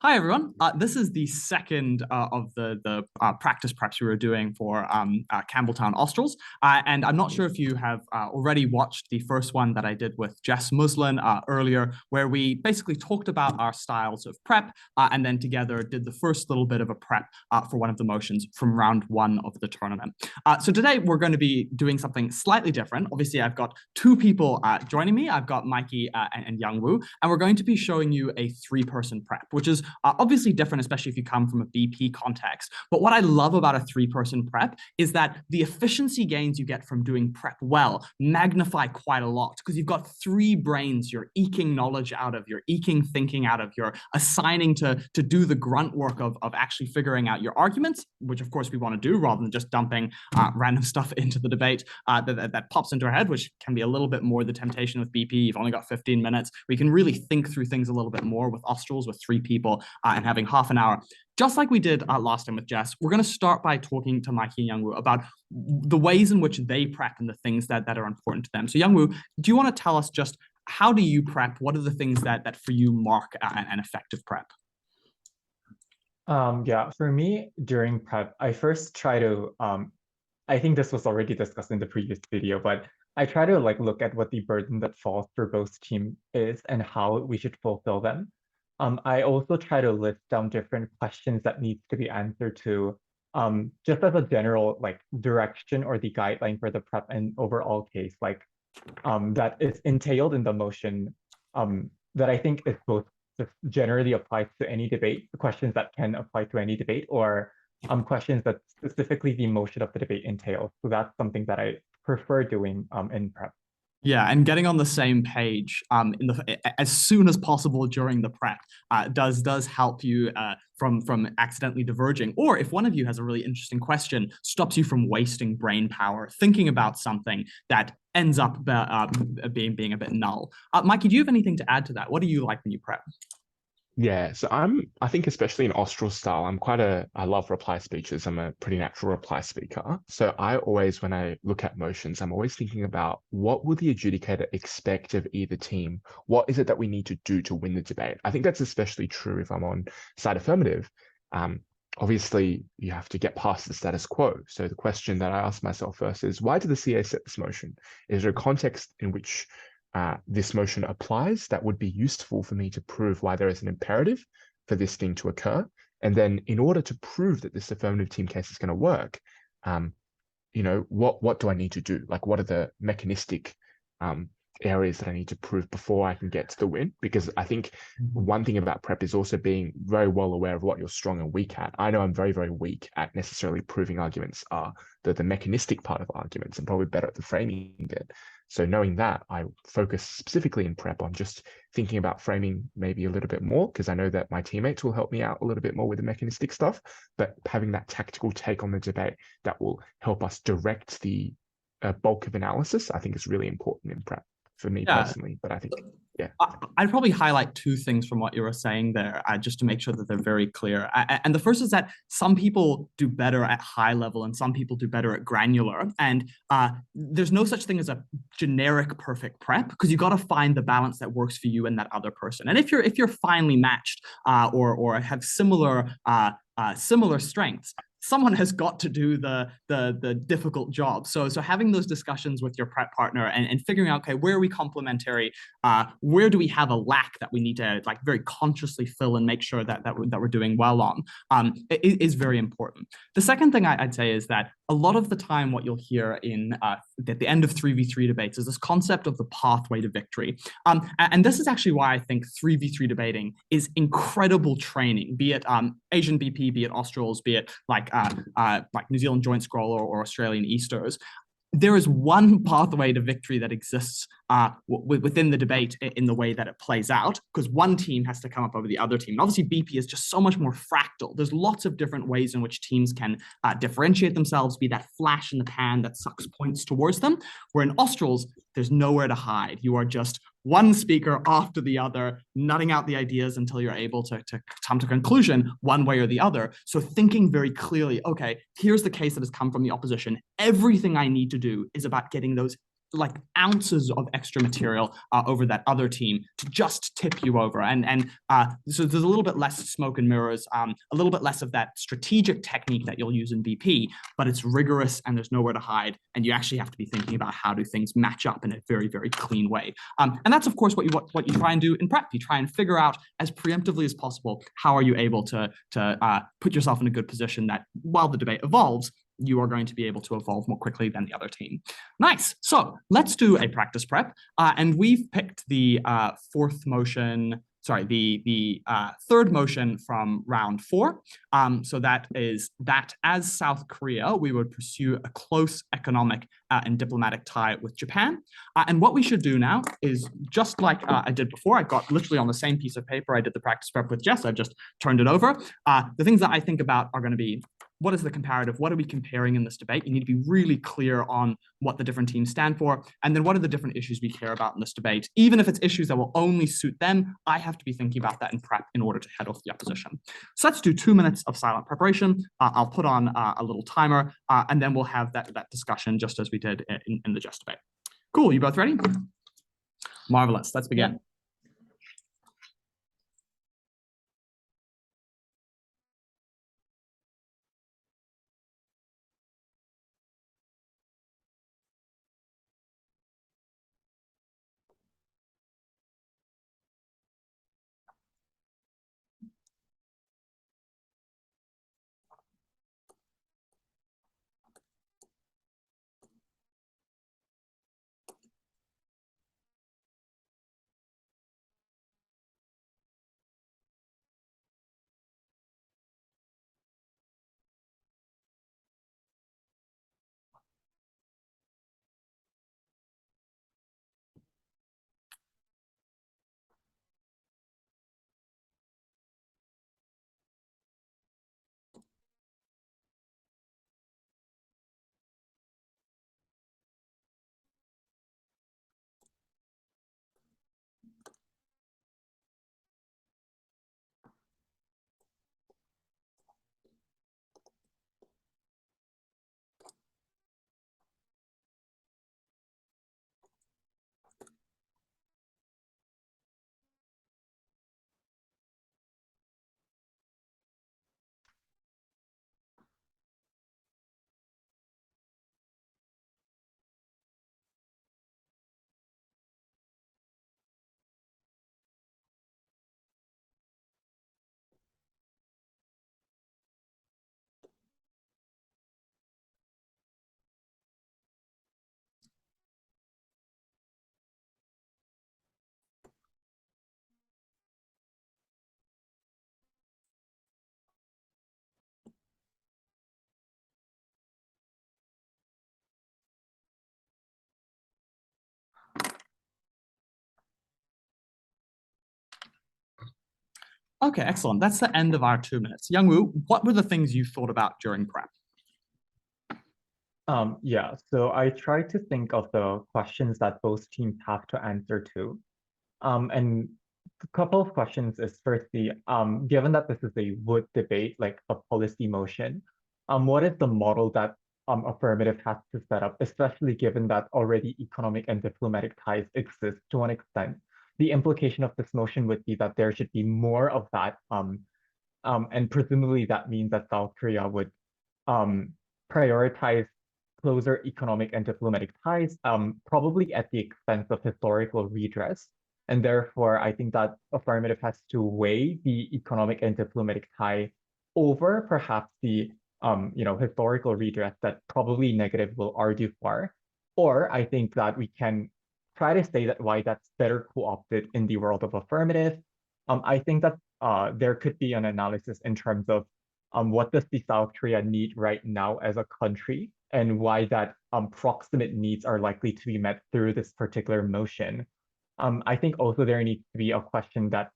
Hi, everyone. This is the second of the practice preps we were doing for Campbelltown Australs. And I'm not sure if you have already watched the first one that I did with Jess Muslin earlier, where we basically talked about our styles of prep and then together did the first little bit of a prep for one of the motions from round one of the tournament. So today we're going to be doing something slightly different. Obviously, I've got two people joining me. I've got Mikey and Youngwoo, and we're going to be showing you a three-person prep, which is obviously different, especially if you come from a BP context. But what I love about a three-person prep is that the efficiency gains you get from doing prep well magnify quite a lot because you've got three brains you're eking knowledge out of, you're eking thinking out of, you're assigning to do the grunt work of actually figuring out your arguments, which of course we want to do rather than just dumping random stuff into the debate that pops into our head, which can be a little bit more the temptation with BP. You've only got 15 minutes. We can really think through things a little bit more with Australs, with three people, and having half an hour. Just like we did last time with Jess, we're going to start by talking to Mikey and Youngwoo about the ways in which they prep and the things that are important to them. So Youngwoo, do you want to tell us just how do you prep? What are the things that for you mark an effective prep? Yeah, for me, during prep, I first try to, I think this was already discussed in the previous video, but I try to look at what the burden that falls for both team is and how we should fulfill them. I also try to list down different questions that needs to be answered to, just as a general direction or the guideline for the prep and overall case, that is entailed in the motion, that I think is both just generally applies to any debate, questions that can apply to any debate, or questions that specifically the motion of the debate entails. So that's something that I prefer doing in prep. Yeah, and getting on the same page as soon as possible during the prep does help you from accidentally diverging. Or if one of you has a really interesting question, stops you from wasting brain power thinking about something that ends up being a bit null. Mikey, do you have anything to add to that? What do you like when you prep? Yeah, so I think especially in Austral style, I love reply speeches. I'm a pretty natural reply speaker. So I always, when I look at motions, I'm always thinking about what will the adjudicator expect of either team? What is it that we need to do to win the debate? I think that's especially true if I'm on side affirmative. Obviously, you have to get past the status quo. So the question that I ask myself first is, why did the CA set this motion? Is there a context in which this motion applies that would be useful for me to prove why there is an imperative for this thing to occur? And then in order to prove that this affirmative team case is going to work, what do I need to do? Like, what are the mechanistic areas that I need to prove before I can get to the win? Because I think one thing about prep is also being very well aware of what you're strong and weak at. I know I'm very, very weak at necessarily proving arguments are the mechanistic part of arguments and probably better at the framing bit. So knowing that, I focus specifically in prep on just thinking about framing maybe a little bit more, because I know that my teammates will help me out a little bit more with the mechanistic stuff, but having that tactical take on the debate that will help us direct the bulk of analysis, I think is really important in prep for me personally. But I think, yeah. I'd probably highlight two things from what you were saying there, just to make sure that they're very clear. And the first is that some people do better at high level and some people do better at granular. And there's no such thing as a generic perfect prep, because you got to find the balance that works for you and that other person. And if you're finely matched or have similar strengths, someone has got to do the difficult job. So having those discussions with your prep partner and figuring out, okay, where are we complementary? Where do we have a lack that we need to very consciously fill and make sure that we're doing well on is very important. The second thing I'd say is that a lot of the time what you'll hear at the end of 3v3 debates is this concept of the pathway to victory. And this is actually why I think 3v3 debating is incredible training, be it Asian BP, be it Australs, be it like New Zealand Joint Scroll or Australian Easters. There is one pathway to victory that exists within the debate in the way that it plays out, because one team has to come up over the other team. And obviously, BP is just so much more fractal. There's lots of different ways in which teams can differentiate themselves, be that flash in the pan that sucks points towards them. Where in Australs, there's nowhere to hide. You are just one speaker after the other, nutting out the ideas until you're able to come to conclusion one way or the other. So thinking very clearly, okay, here's the case that has come from the opposition. Everything I need to do is about getting those like ounces of extra material over that other team to just tip you over. And so there's a little bit less smoke and mirrors, a little bit less of that strategic technique that you'll use in BP, but it's rigorous and there's nowhere to hide. And you actually have to be thinking about how do things match up in a very, very clean way. And that's, of course, what you try and do in prep. You try and figure out as preemptively as possible, how are you able to put yourself in a good position that while the debate evolves, you are going to be able to evolve more quickly than the other team. Nice. So let's do a practice prep. And we've picked the third motion from round 4. So that is that as South Korea, we would pursue a close economic and diplomatic tie with Japan. And what we should do now is just like I did before, I got literally on the same piece of paper, I did the practice prep with Jess, I've just turned it over. The things that I think about are going to be, what is the comparative? What are we comparing in this debate? You need to be really clear on what the different teams stand for. And then what are the different issues we care about in this debate? Even if it's issues that will only suit them, I have to be thinking about that in prep in order to head off the opposition. So let's do 2 minutes of silent preparation. I'll put on a little timer and then we'll have that discussion just as we did in the just debate. Cool, you both ready? Marvelous, let's begin. Okay, excellent. That's the end of our 2 minutes. Youngwoo, what were the things you thought about during prep? Yeah, so I tried to think of the questions that both teams have to answer to. And a couple of questions is firstly, given that this is a would debate, like a policy motion, what is the model that affirmative has to set up, especially given that already economic and diplomatic ties exist to an extent? The implication of this motion would be that there should be more of that, and presumably that means that South Korea would prioritize closer economic and diplomatic ties, probably at the expense of historical redress. And therefore, I think that affirmative has to weigh the economic and diplomatic tie over perhaps the historical redress that probably negative will argue for. Or I think that we can try to say that why that's better co-opted in the world of affirmative. I think that there could be an analysis in terms of what does the South Korea need right now as a country, and why that proximate needs are likely to be met through this particular motion. I think also there needs to be a question that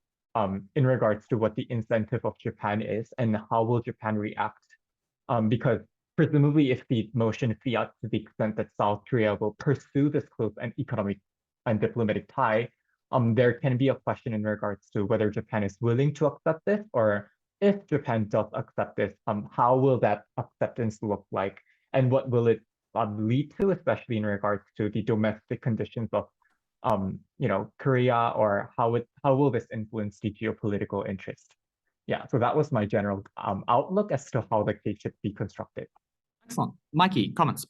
in regards to what the incentive of Japan is and how will Japan react, because presumably if the motion fiat to the extent that South Korea will pursue this close and economic and diplomatic tie, there can be a question in regards to whether Japan is willing to accept this, or if Japan does accept this, how will that acceptance look like, and what will it lead to, especially in regards to the domestic conditions of Korea, or how will this influence the geopolitical interest? Yeah, so that was my general outlook as to how the case should be constructed. Excellent. Mikey, comments?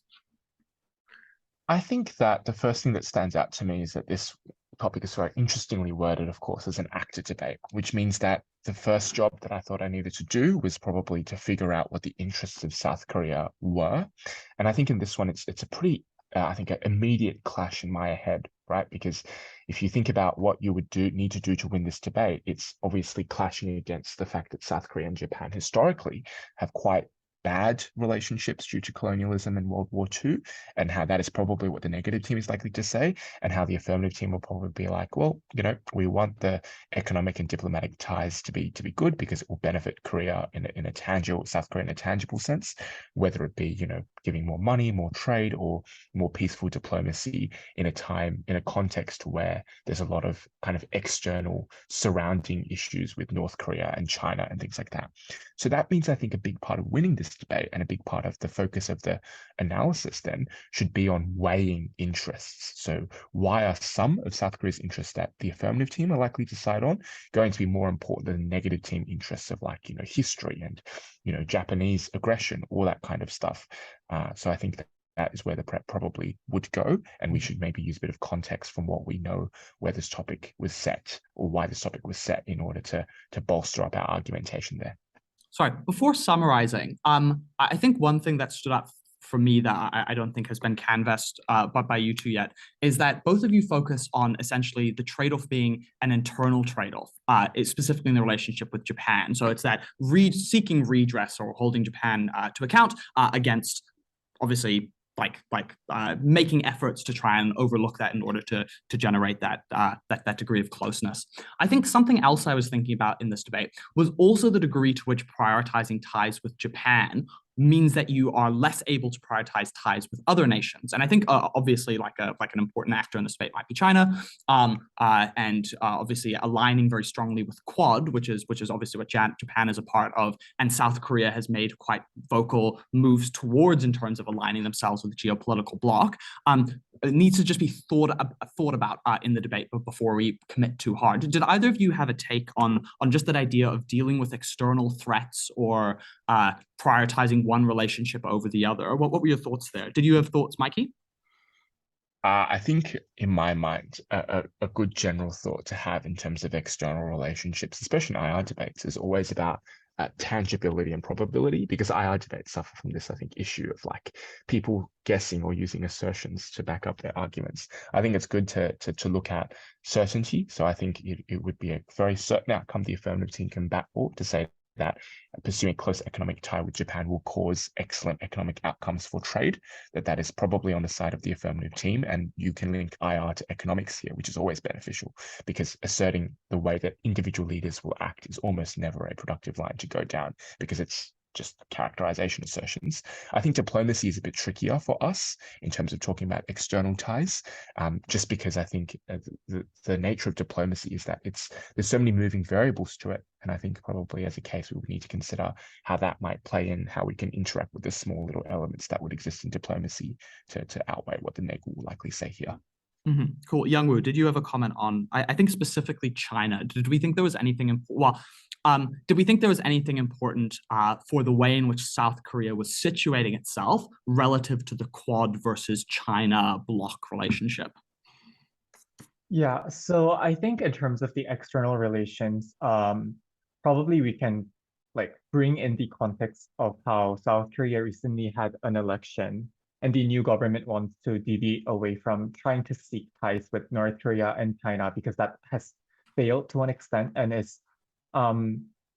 I think that the first thing that stands out to me is that this topic is very interestingly worded, of course, as an actor debate, which means that the first job that I thought I needed to do was probably to figure out what the interests of South Korea were. And I think in this one, it's a pretty, I think, an immediate clash in my head, right? Because if you think about what you would need to do to win this debate, it's obviously clashing against the fact that South Korea and Japan historically have quite bad relationships due to colonialism and World War II, and how that is probably what the negative team is likely to say, and how the affirmative team will probably be like, well, we want the economic and diplomatic ties to be good because it will benefit Korea in a tangible, South Korea in a tangible sense, whether it be, giving more money, more trade, or more peaceful diplomacy in a context where there's a lot of kind of external surrounding issues with North Korea and China and things like that. So that means I think a big part of winning this debate and a big part of the focus of the analysis then should be on weighing interests. So why are some of South Korea's interests that the affirmative team are likely to side on going to be more important than the negative team interests of history and, Japanese aggression, all that kind of stuff. So I think that is where the prep probably would go. And we should maybe use a bit of context from what we know where this topic was set or why this topic was set in order to bolster up our argumentation there. Sorry, before summarizing, I think one thing that stood out for me that I don't think has been canvassed by you two yet is that both of you focus on essentially the trade-off being an internal trade-off, specifically in the relationship with Japan. So it's that seeking redress or holding Japan to account against, obviously, making efforts to try and overlook that in order to generate that degree of closeness. I think something else I was thinking about in this debate was also the degree to which prioritizing ties with Japan means that you are less able to prioritize ties with other nations. And I think obviously like an important actor in the debate might be China, and obviously aligning very strongly with Quad, which is obviously what Japan is a part of, and South Korea has made quite vocal moves towards in terms of aligning themselves with the geopolitical bloc. It needs to just be thought about in the debate before we commit too hard. Did either of you have a take on just that idea of dealing with external threats or prioritizing one relationship over the other? What were your thoughts there? Did you have thoughts, Mikey? I think in my mind, a good general thought to have in terms of external relationships, especially in IR debates, is always about tangibility and probability, because IR debates suffer from this, I think, issue of people guessing or using assertions to back up their arguments. I think it's good to look at certainty. So I think it would be a very certain outcome the affirmative team can back for, to say that pursuing close economic tie with Japan will cause excellent economic outcomes for trade, that is probably on the side of the affirmative team. And you can link IR to economics here, which is always beneficial, because asserting the way that individual leaders will act is almost never a productive line to go down, because it's just characterization assertions. I think diplomacy is a bit trickier for us in terms of talking about external ties, just because I think the nature of diplomacy is that there's so many moving variables to it. And I think probably as a case, we would need to consider how that might play in, how we can interact with the small little elements that would exist in diplomacy to outweigh what the neg will likely say here. Mm-hmm. Cool. Youngwoo, did you have a comment on, I think specifically China? Did we think there was anything important? Did we think there was anything important for the way in which South Korea was situating itself relative to the Quad versus China bloc relationship? Yeah, so I think in terms of the external relations, probably we can bring in the context of how South Korea recently had an election, and the new government wants to deviate away from trying to seek ties with North Korea and China, because that has failed to an extent, and is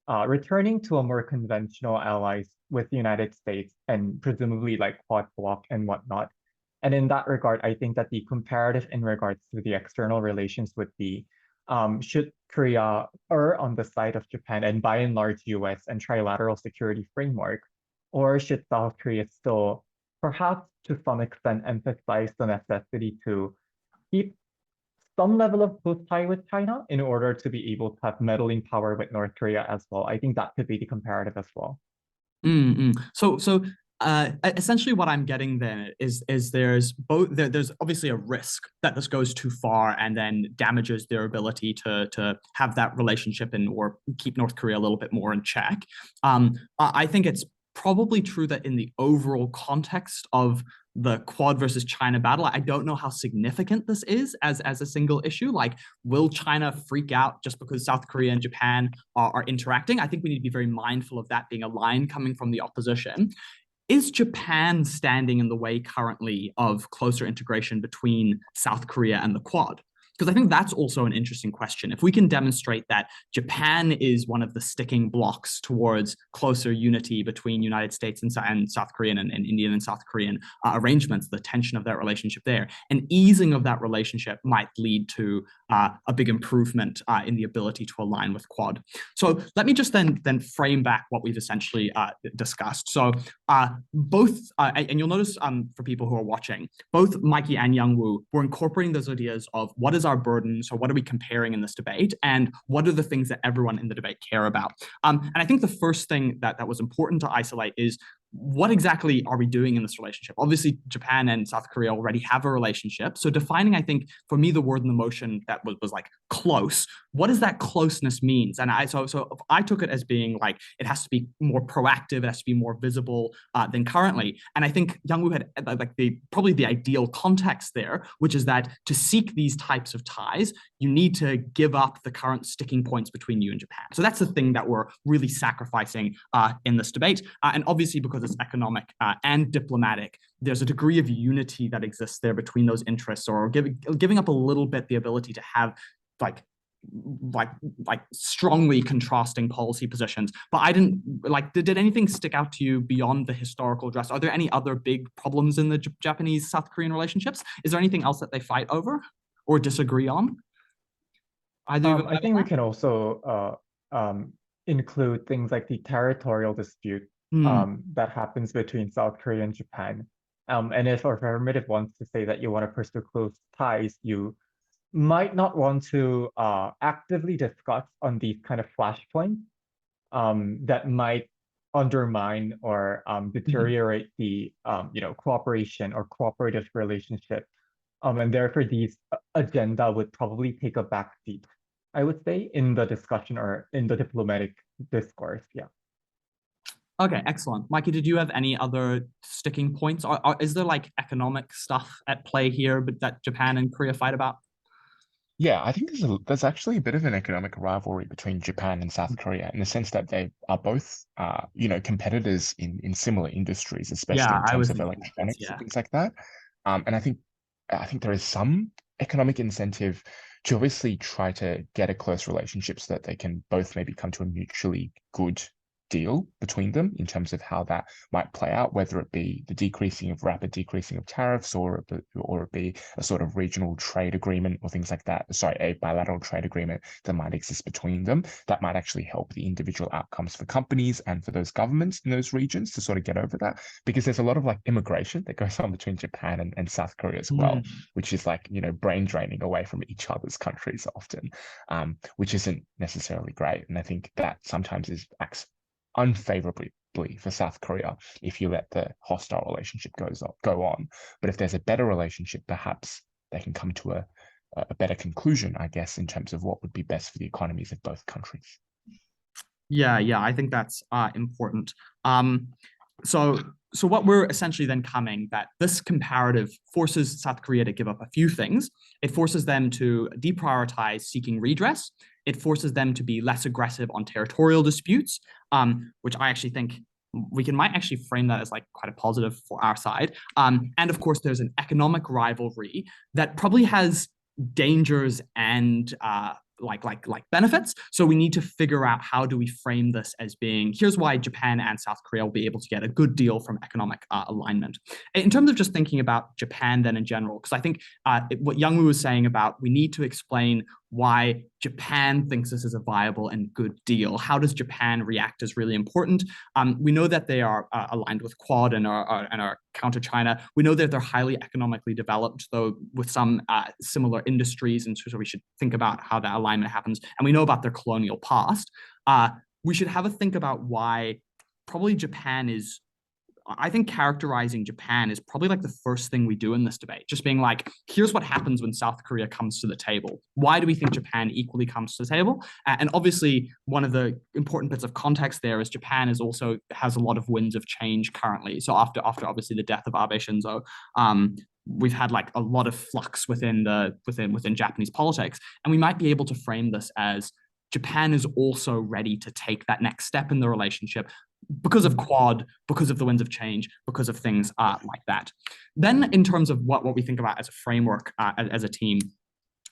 returning to a more conventional allies with the United States and presumably Quad bloc and whatnot. And in that regard, I think that the comparative in regards to the external relations would be, should Korea err on the side of Japan and by and large US and trilateral security framework, or should South Korea still perhaps to some extent emphasize the necessity to keep some level of close tie with China in order to be able to have meddling power with North Korea as well? I think that could be the comparative as well. So Essentially what I'm getting then is there's obviously a risk that this goes too far and then damages their ability to have that relationship and or keep North Korea a little bit more in check. I think it's probably true that in the overall context of the Quad versus China battle, I don't know how significant this is as a single issue. Like, will China freak out just because South Korea and Japan are interacting? I think we need to be very mindful of that being a line coming from the opposition. Is Japan standing in the way currently of closer integration between South Korea and the Quad? Because I think that's also an interesting question. If we can demonstrate that Japan is one of the sticking blocks towards closer unity between United States and South Korean and Indian and South Korean arrangements, the tension of that relationship there, an easing of that relationship might lead to a big improvement in the ability to align with Quad. So let me just then frame back what we've essentially discussed. So both, and you'll notice for people who are watching, both Mikey and Youngwoo were incorporating those ideas of what is our burden, so what are we comparing in this debate, and what are the things that everyone in the debate care about. And I think the first thing that was important to isolate is what exactly are we doing in this relationship? Obviously, Japan and South Korea already have a relationship. So defining, I think, for me, the word in the motion that was like close. What does that closeness means? And so I took it as being like it has to be more proactive, it has to be more visible than currently. And I think Youngwoo had like probably the ideal context there, which is that to seek these types of ties, you need to give up the current sticking points between you and Japan. So that's the thing that we're really sacrificing in this debate. And obviously, because it's economic and diplomatic, there's a degree of unity that exists there between those interests, or giving up a little bit the ability to have like strongly contrasting policy positions. But I didn't like, did anything stick out to you beyond the historical address? Are there any other big problems in the Japanese-South Korean relationships? Is there anything else that they fight over or disagree on? I think we can also include things like the territorial dispute that happens between South Korea and Japan. And if affirmative wants to say that you want to pursue close ties, you might not want to actively discuss on these kind of flashpoints that might undermine or deteriorate the cooperation or cooperative relationship. And therefore, these agenda would probably take a back seat, I would say, in the discussion or in the diplomatic discourse. Yeah. Okay, excellent. Mikey, did you have any other sticking points? Is there like economic stuff at play here, but that Japan and Korea fight about? Yeah, I think there's actually a bit of an economic rivalry between Japan and South Korea in the sense that they are both, competitors in similar industries, especially in terms of electronics and things like that. And I think there is some economic incentive to obviously try to get a close relationship so that they can both maybe come to a mutually good deal between them in terms of how that might play out, whether it be the rapid decreasing of tariffs or it be a sort of regional trade agreement or things like that. Sorry, a bilateral trade agreement that might exist between them that might actually help the individual outcomes for companies and for those governments in those regions to sort of get over that, because there's a lot of like immigration that goes on between Japan and South Korea as well, which is like, brain draining away from each other's countries often, which isn't necessarily great. And I think that sometimes acts unfavorably for South Korea if you let the hostile relationship go on. But if there's a better relationship, perhaps they can come to a better conclusion, I guess, in terms of what would be best for the economies of both countries. Yeah, I think that's important. So what we're essentially then coming, that this comparative forces South Korea to give up a few things. It forces them to deprioritize seeking redress. It forces them to be less aggressive on territorial disputes, which I actually think might actually frame that as like quite a positive for our side. And of course, there's an economic rivalry that probably has dangers and like benefits. So we need to figure out, how do we frame this as being, here's why Japan and South Korea will be able to get a good deal from economic alignment. In terms of just thinking about Japan then in general, because I think what Youngwoo was saying about, we need to explain why Japan thinks this is a viable and good deal. How does Japan react is really important. We know that they are aligned with Quad and are counter China. We know that they're highly economically developed, though with some similar industries, and so we should think about how that alignment happens. And we know about their colonial past. We should have a think about why probably Japan is I think characterizing Japan is probably like the first thing we do in this debate, just being like, here's what happens when South Korea comes to the table. Why do we think Japan equally comes to the table? And obviously, one of the important bits of context there is Japan is also has a lot of winds of change currently. So after obviously the death of Abe Shinzo, we've had like a lot of flux within Japanese politics, and we might be able to frame this as Japan is also ready to take that next step in the relationship because of Quad, because of the winds of change, because of things like that. Then in terms of what we think about as a framework, as a team,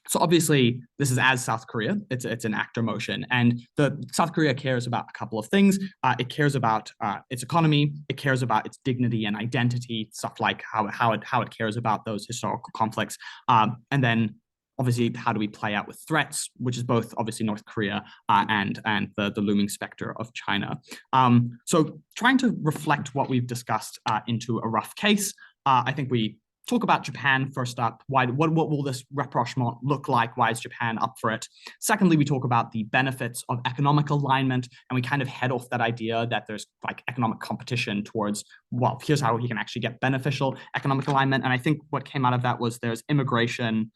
so obviously this is as South Korea, it's an actor motion, and the South Korea cares about a couple of things. It cares about its economy, it cares about its dignity and identity, stuff like how it cares about those historical conflicts, and then obviously how do we play out with threats, which is both obviously North Korea and the looming specter of China. So trying to reflect what we've discussed into a rough case, I think we talk about Japan first up. What will this rapprochement look like? Why is Japan up for it? Secondly, we talk about the benefits of economic alignment, and we kind of head off that idea that there's like economic competition towards, well, here's how we can actually get beneficial economic alignment. And I think what came out of that was there's immigration,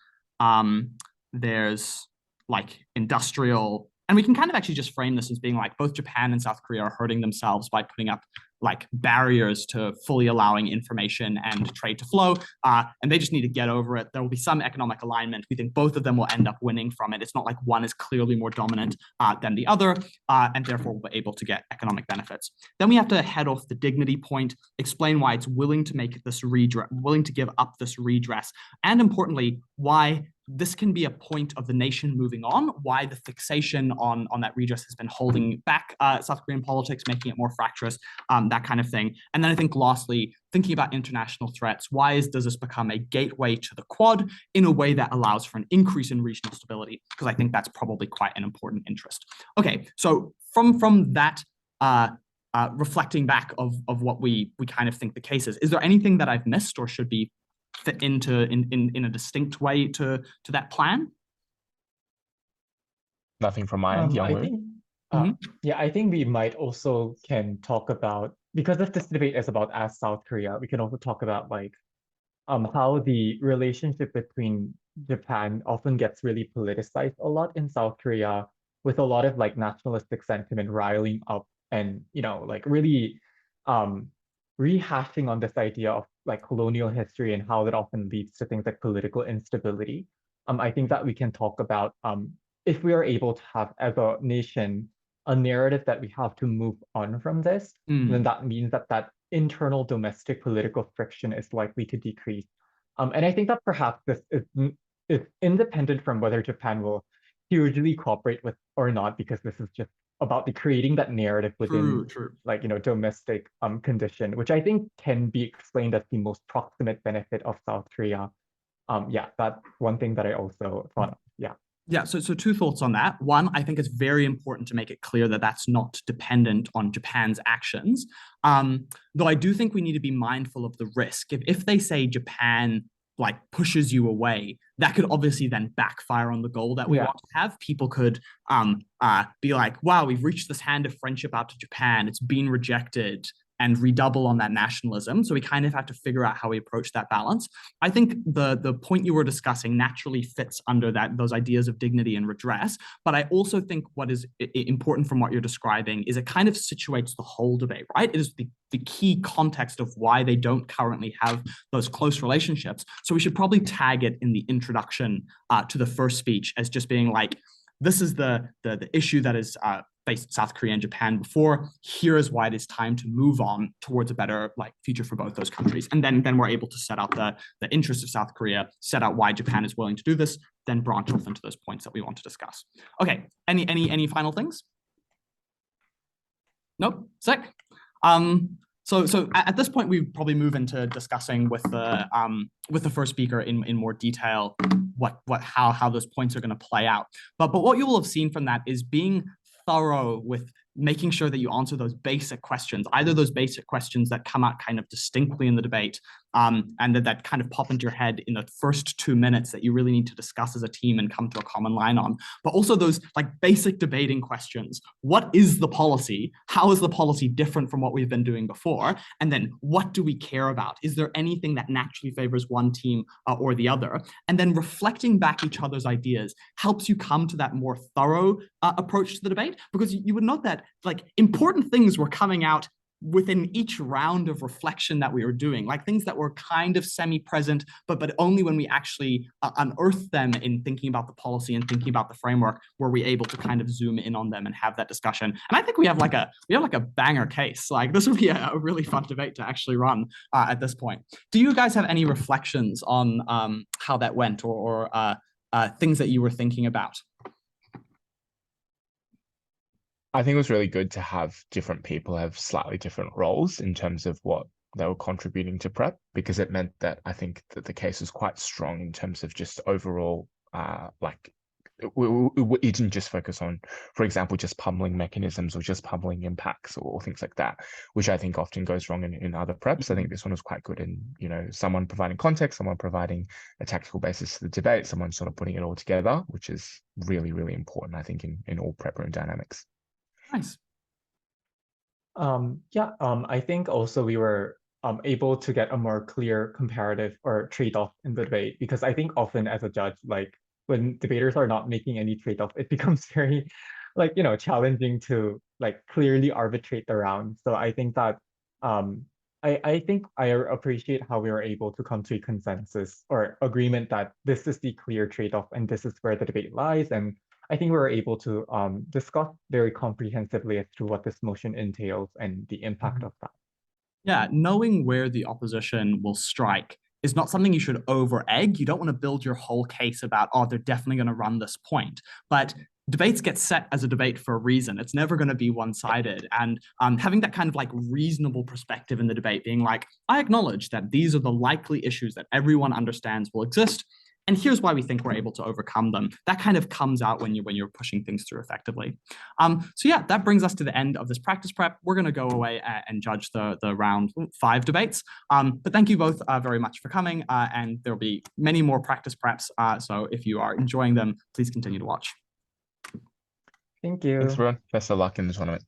there's like industrial, and we can kind of actually just frame this as being like both Japan and South Korea are hurting themselves by putting up like barriers to fully allowing information and trade to flow, and they just need to get over it. There will be some economic alignment. We think both of them will end up winning from it. It's not like one is clearly more dominant than the other, and therefore we'll be able to get economic benefits. Then we have to head off the dignity point, explain why it's willing to make this redress, willing to give up this redress, and importantly, why this can be a point of the nation moving on, why the fixation on that redress has been holding back South Korean politics, making it more fractious, that kind of thing. And then I think lastly, thinking about international threats, does this become a gateway to the Quad in a way that allows for an increase in regional stability? Because I think that's probably quite an important interest. Okay, so from that, reflecting back of what we kind of think the case is there anything that I've missed or should be fit into in a distinct way to that plan? Nothing from my end, Youngwoo. I think we might also can talk about, because if this debate is about as South Korea, we can also talk about like how the relationship between Japan often gets really politicized a lot in South Korea, with a lot of like nationalistic sentiment riling up and like really rehashing on this idea of like colonial history and how that often leads to things like political instability. I think that we can talk about if we are able to have as a nation a narrative that we have to move on from this, then that means that internal domestic political friction is likely to decrease. And I think that perhaps this is independent from whether Japan will hugely cooperate with or not, because this is just about the creating that narrative within like domestic condition, which I think can be explained as the most proximate benefit of South Korea. That's one thing that I also thought of. Yeah, so two thoughts on that. One, I think it's very important to make it clear that that's not dependent on Japan's actions. Though I do think we need to be mindful of the risk. If they say Japan like pushes you away, that could obviously then backfire on the goal that we want to have. People could be like, wow, we've reached this hand of friendship out to Japan, it's been rejected, and redouble on that nationalism. So we kind of have to figure out how we approach that balance. I think the point you were discussing naturally fits under those ideas of dignity and redress. But I also think what is important from what you're describing is it kind of situates the whole debate, right? It is the key context of why they don't currently have those close relationships. So we should probably tag it in the introduction to the first speech as just being like, this is the issue that is faced South Korea and Japan before. Here is why it is time to move on towards a better like future for both those countries. And then we're able to set out the interests of South Korea, set out why Japan is willing to do this, then branch off into those points that we want to discuss. Okay, any final things? Nope, sick. So at this point, we probably move into discussing with the first speaker in more detail how those points are going to play out. But what you will have seen from that is being thorough with making sure that you answer those basic questions, either those basic questions that come out kind of distinctly in the debate, and that kind of pop into your head in the first 2 minutes that you really need to discuss as a team and come to a common line on. But also those like basic debating questions. What is the policy? How is the policy different from what we've been doing before? And then what do we care about? Is there anything that naturally favors one team or the other? And then reflecting back each other's ideas helps you come to that more thorough approach to the debate, because you would note that like important things were coming out within each round of reflection that we were doing, like things that were kind of semi-present, but only when we actually unearthed them in thinking about the policy and thinking about the framework were we able to kind of zoom in on them and have that discussion. And I think we have like a banger case. Like this would be a really fun debate to actually run at this point. Do you guys have any reflections on how that went or things that you were thinking about? I think it was really good to have different people have slightly different roles in terms of what they were contributing to prep, because it meant that I think that the case was quite strong in terms of just overall, like it didn't just focus on, for example, just pummeling mechanisms or just pummeling impacts or things like that, which I think often goes wrong in other preps. I think this one was quite good in, you know, someone providing context, someone providing a tactical basis to the debate, someone sort of putting it all together, which is really, really important, I think, in all prep room dynamics. Nice. I think also we were able to get a more clear comparative or trade-off in the debate, because I think often as a judge, like when debaters are not making any trade-off, it becomes very like, you know, challenging to like clearly arbitrate around. So I think that I think I appreciate how we were able to come to a consensus or agreement that this is the clear trade-off and this is where the debate lies. And I think we were able to discuss very comprehensively as to what this motion entails and the impact of that. Yeah, knowing where the opposition will strike is not something you should over egg. You don't want to build your whole case about, oh, they're definitely going to run this point. But debates get set as a debate for a reason. It's never going to be one-sided. And having that kind of like reasonable perspective in the debate, being like, I acknowledge that these are the likely issues that everyone understands will exist, and here's why we think we're able to overcome them. That kind of comes out when you're pushing things through effectively. So yeah, that brings us to the end of this practice prep. We're going to go away and judge the round 5 debates. But thank you both very much for coming. And there'll be many more practice preps. So if you are enjoying them, please continue to watch. Thank you. Thanks, everyone. Best of luck in the tournament.